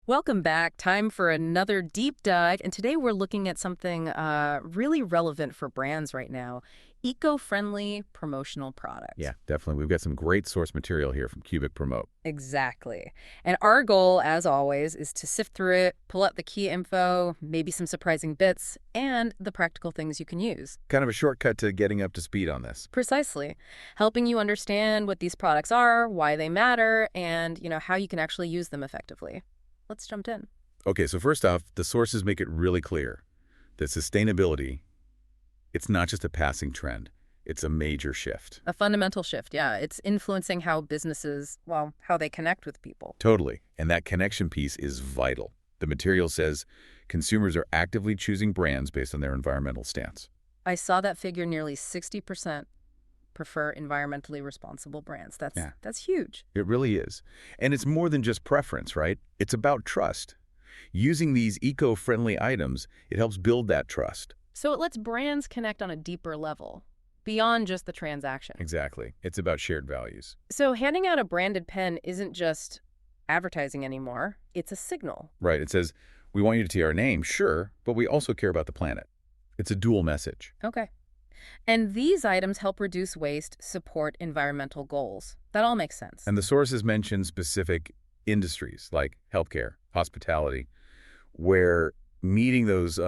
Welcome back. Time for another deep dive. And today we're looking at something really relevant for brands right now, eco-friendly promotional products. Yeah, definitely. We've got some great source material here from Cubic Promote. Exactly. And our goal, as always, is to sift through it, pull out the key info, maybe some surprising bits, and the practical things you can use. Kind of a shortcut to getting up to speed on this. Precisely. Helping you understand what these products are, why they matter, and, how you can actually use them effectively. Let's jump in. Okay, so first off, the sources make it really clear that sustainability, it's not just a passing trend. It's a major shift. A fundamental shift, yeah. It's influencing how businesses, how they connect with people. Totally. And that connection piece is vital. The material says consumers are actively choosing brands based on their environmental stance. I saw that figure nearly 60% prefer environmentally responsible brands. That's huge. It really is. And it's more than just preference, right? It's about trust. Using these eco-friendly items, it helps build that trust. So it lets brands connect on a deeper level, beyond just the transaction. Exactly. It's about shared values. So handing out a branded pen isn't just advertising anymore. It's a signal. Right. It says, we want you to see our name, sure, but we also care about the planet. It's a dual message. Okay. And these items help reduce waste, support environmental goals. That all makes sense. And the sources mention specific industries like healthcare, hospitality, where meeting those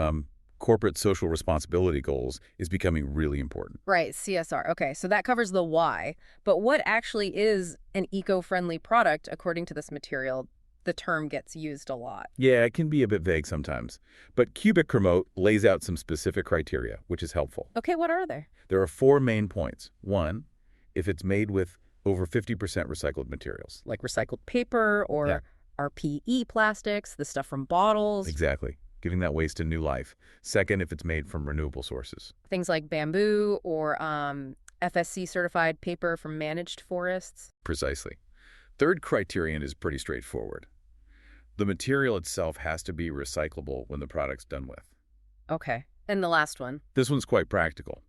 corporate social responsibility goals is becoming really important. Right, CSR. Okay, so that covers the why. But what actually is an eco-friendly product according to this material? The term gets used a lot. Yeah, it can be a bit vague sometimes. But Cubic Promote lays out some specific criteria, which is helpful. Okay, what are they? There are 4 main points. 1, if it's made with over 50% recycled materials. Like recycled paper or Yeah. RPE plastics, the stuff from bottles. Exactly. Giving that waste a new life. 2nd, if it's made from renewable sources. Things like bamboo or FSC-certified paper from managed forests. Precisely. 3rd criterion is pretty straightforward. The material itself has to be recyclable when the product's done with. Okay, and the last one? This one's quite practical.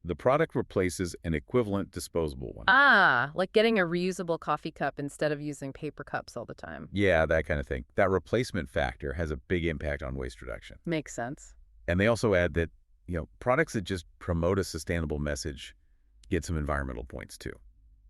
The product replaces an equivalent disposable one. Ah, like getting a reusable coffee cup instead of using paper cups all the time. Yeah, that kind of thing. That replacement factor has a big impact on waste reduction. Makes sense. And they also add that, products that just promote a sustainable message get some environmental points too.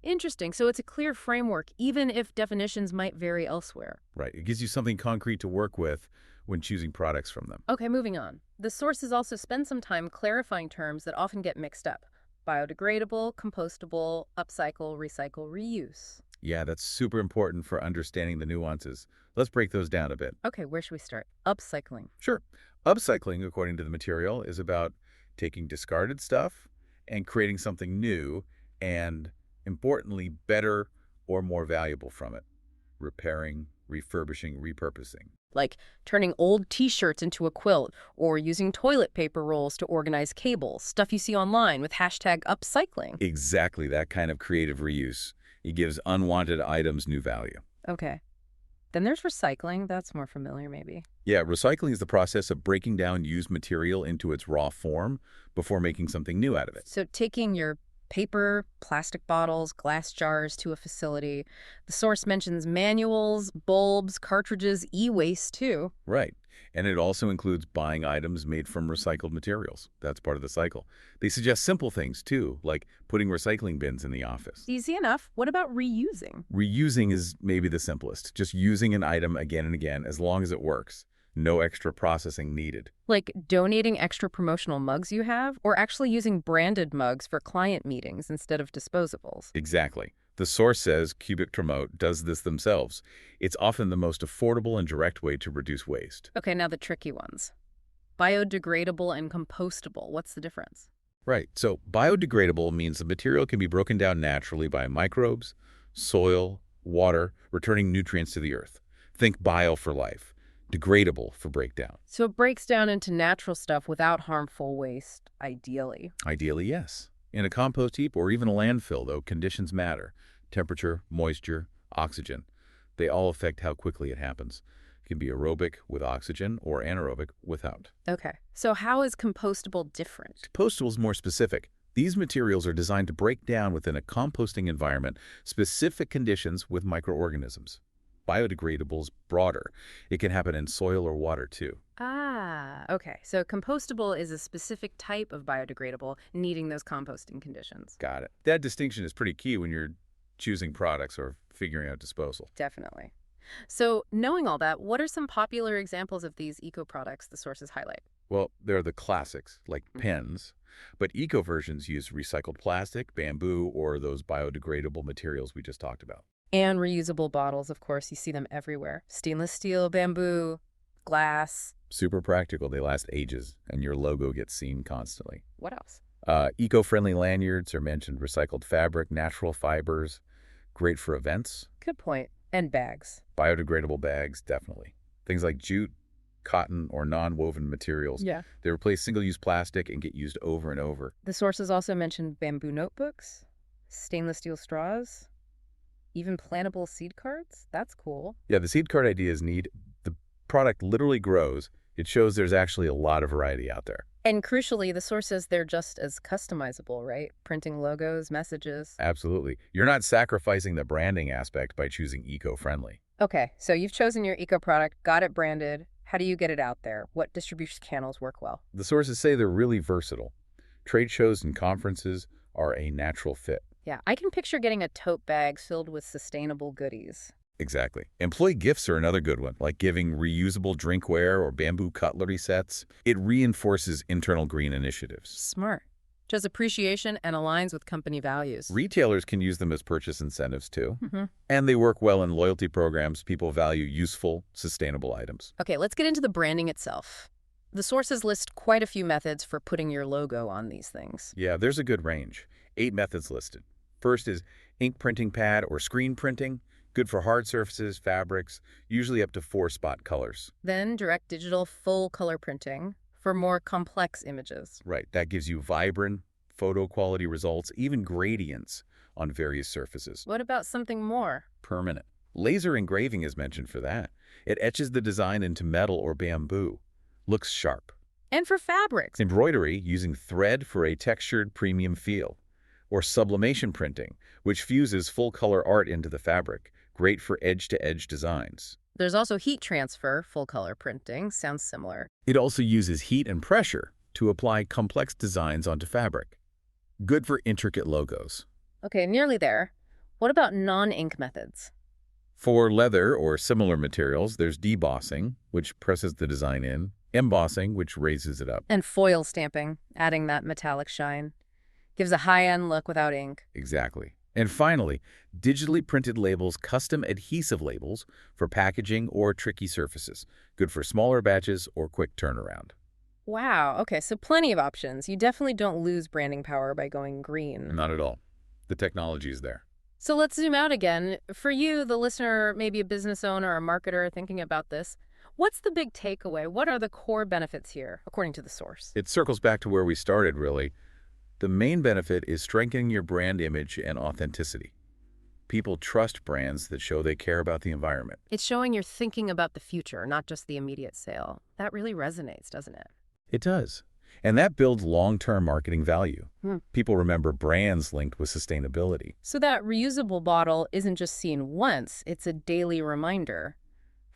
Interesting. So it's a clear framework, even if definitions might vary elsewhere. Right. It gives you something concrete to work with when choosing products from them. Okay, moving on. The sources also spend some time clarifying terms that often get mixed up. Biodegradable, compostable, upcycle, recycle, reuse. Yeah, that's super important for understanding the nuances. Let's break those down a bit. Okay, where should we start? Upcycling. Sure. Upcycling, according to the material, is about taking discarded stuff and creating something new and, importantly, better or more valuable from it. Repairing, refurbishing, repurposing. Like turning old T-shirts into a quilt or using toilet paper rolls to organize cables, stuff you see online with hashtag upcycling. Exactly that kind of creative reuse. It gives unwanted items new value. Okay. Then there's recycling. That's more familiar, maybe. Yeah, recycling is the process of breaking down used material into its raw form before making something new out of it. So taking your paper, plastic bottles, glass jars to a facility. The source mentions manuals, bulbs, cartridges, e-waste too. Right. And it also includes buying items made from recycled materials. That's part of the cycle. They suggest simple things too, like putting recycling bins in the office. Easy enough. What about reusing? Reusing is maybe the simplest. Just using an item again and again as long as it works. No extra processing needed. Like donating extra promotional mugs you have, or actually using branded mugs for client meetings instead of disposables. Exactly. The source says Cubic Promote does this themselves. It's often the most affordable and direct way to reduce waste. Okay, now the tricky ones. Biodegradable and compostable. What's the difference? Right. So biodegradable means the material can be broken down naturally by microbes, soil, water, returning nutrients to the earth. Think bio for life. Degradable for breakdown. So it breaks down into natural stuff without harmful waste, ideally. Ideally, yes. In a compost heap or even a landfill, though, conditions matter. Temperature, moisture, oxygen. They all affect how quickly it happens. It can be aerobic with oxygen or anaerobic without. Okay. So how is compostable different? Compostable is more specific. These materials are designed to break down within a composting environment, specific conditions with microorganisms. Biodegradable is broader. It can happen in soil or water, too. Ah, okay. So compostable is a specific type of biodegradable needing those composting conditions. Got it. That distinction is pretty key when you're choosing products or figuring out disposal. Definitely. So knowing all that, what are some popular examples of these eco products the sources highlight? Well, there are the classics, like pens, but eco versions use recycled plastic, bamboo, or those biodegradable materials we just talked about. And reusable bottles, of course, you see them everywhere. Stainless steel, bamboo, glass. Super practical, they last ages, and your logo gets seen constantly. What else? Eco-friendly lanyards are mentioned, recycled fabric, natural fibers, great for events. Good point. And bags. Biodegradable bags, definitely. Things like jute, cotton, or non-woven materials. Yeah. They replace single-use plastic and get used over and over. The sources also mentioned bamboo notebooks, stainless steel straws, even plantable seed cards. That's cool. Yeah, the seed card idea is neat. The product literally grows. It shows there's actually a lot of variety out there. And crucially, the source says they're just as customizable, right? Printing logos, messages. Absolutely. You're not sacrificing the branding aspect by choosing eco-friendly. Okay, so you've chosen your eco product, got it branded. How do you get it out there? What distribution channels work well? The sources say they're really versatile. Trade shows and conferences are a natural fit. Yeah, I can picture getting a tote bag filled with sustainable goodies. Exactly. Employee gifts are another good one, like giving reusable drinkware or bamboo cutlery sets. It reinforces internal green initiatives. Smart. Shows appreciation and aligns with company values. Retailers can use them as purchase incentives, too. Mm-hmm. And they work well in loyalty programs. People value useful, sustainable items. Okay, let's get into the branding itself. The sources list quite a few methods for putting your logo on these things. Yeah, there's a good range. 8 methods listed. First is ink printing pad or screen printing. Good for hard surfaces, fabrics, usually up to 4 spot colors. Then direct digital full color printing for more complex images. Right, that gives you vibrant, photo quality results, even gradients on various surfaces. What about something more? Permanent. Laser engraving is mentioned for that. It etches the design into metal or bamboo. Looks sharp. And for fabrics. Embroidery, using thread for a textured premium feel. Or sublimation printing, which fuses full-color art into the fabric. Great for edge-to-edge designs. There's also heat transfer, full color printing. Sounds similar. It also uses heat and pressure to apply complex designs onto fabric. Good for intricate logos. Okay, nearly there. What about non-ink methods? For leather or similar materials, there's debossing, which presses the design in, embossing, which raises it up. And foil stamping, adding that metallic shine. Gives a high-end look without ink. Exactly. And finally, digitally printed labels, custom adhesive labels for packaging or tricky surfaces. Good for smaller batches or quick turnaround. Wow, okay, so plenty of options. You definitely don't lose branding power by going green. Not at all. The technology is there. So let's zoom out again. For you, the listener, maybe a business owner or a marketer thinking about this, what's the big takeaway? What are the core benefits here, according to the source? It circles back to where we started, really. The main benefit is strengthening your brand image and authenticity. People trust brands that show they care about the environment. It's showing you're thinking about the future, not just the immediate sale. That really resonates, doesn't it? It does. And that builds long-term marketing value. People remember brands linked with sustainability. So that reusable bottle isn't just seen once, it's a daily reminder,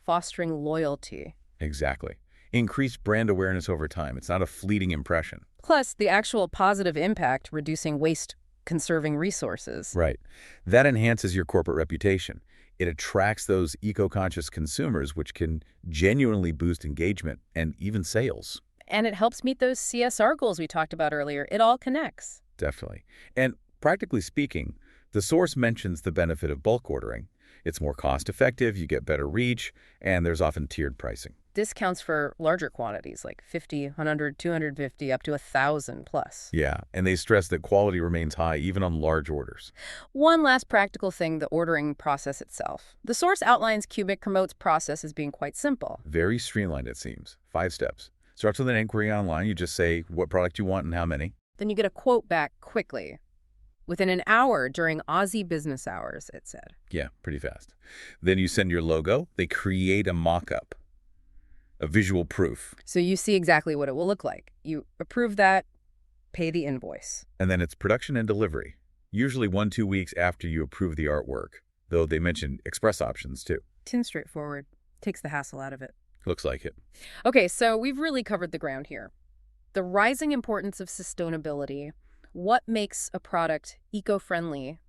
fostering loyalty. Exactly. Increased brand awareness over time. It's not a fleeting impression. Plus, the actual positive impact, reducing waste, conserving resources. Right. That enhances your corporate reputation. It attracts those eco-conscious consumers, which can genuinely boost engagement and even sales. And it helps meet those CSR goals we talked about earlier. It all connects. Definitely. And practically speaking, the source mentions the benefit of bulk ordering. It's more cost-effective, you get better reach, and there's often tiered pricing. Discounts for larger quantities like 50, 100, 250, up to 1,000 plus. Yeah, and they stress that quality remains high even on large orders. One last practical thing, the ordering process itself. The source outlines Cubic promotes process as being quite simple. Very streamlined, it seems. 5 steps. Starts with an inquiry online. You just say what product you want and how many. Then you get a quote back quickly. Within an hour during Aussie business hours, it said. Yeah, pretty fast. Then you send your logo. They create a mock-up, a visual proof. So you see exactly what it will look like. You approve that, pay the invoice. And then it's production and delivery, usually 1-2 weeks after you approve the artwork, though they mention express options too. Tin straightforward. Takes the hassle out of it. Looks like it. Okay, so we've really covered the ground here. The rising importance of sustainability, what makes a product eco-friendly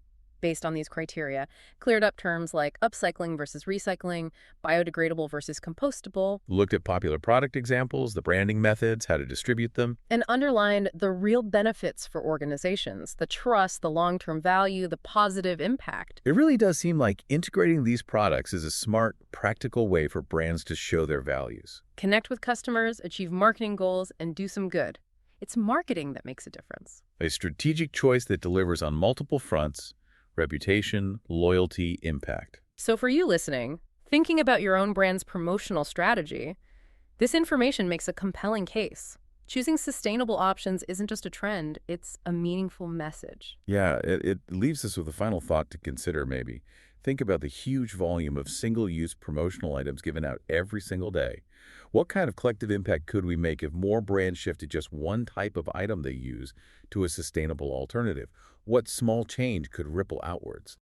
based on these criteria, cleared up terms like upcycling versus recycling, biodegradable versus compostable, Looked at popular product examples, the branding methods, how to distribute them. and underlined the real benefits for organizations, the trust, the long-term value, the positive impact. It really does seem like integrating these products is a smart, practical way for brands to show their values. Connect with customers, achieve marketing goals, and do some good. It's marketing that makes a difference. A strategic choice that delivers on multiple fronts: reputation, loyalty, impact. So for you listening, thinking about your own brand's promotional strategy, this information makes a compelling case. Choosing sustainable options isn't just a trend, it's a meaningful message. Yeah, it leaves us with a final thought to consider, maybe. Think about the huge volume of single-use promotional items given out every single day. What kind of collective impact could we make if more brands shifted just one type of item they use to a sustainable alternative? What small change could ripple outwards?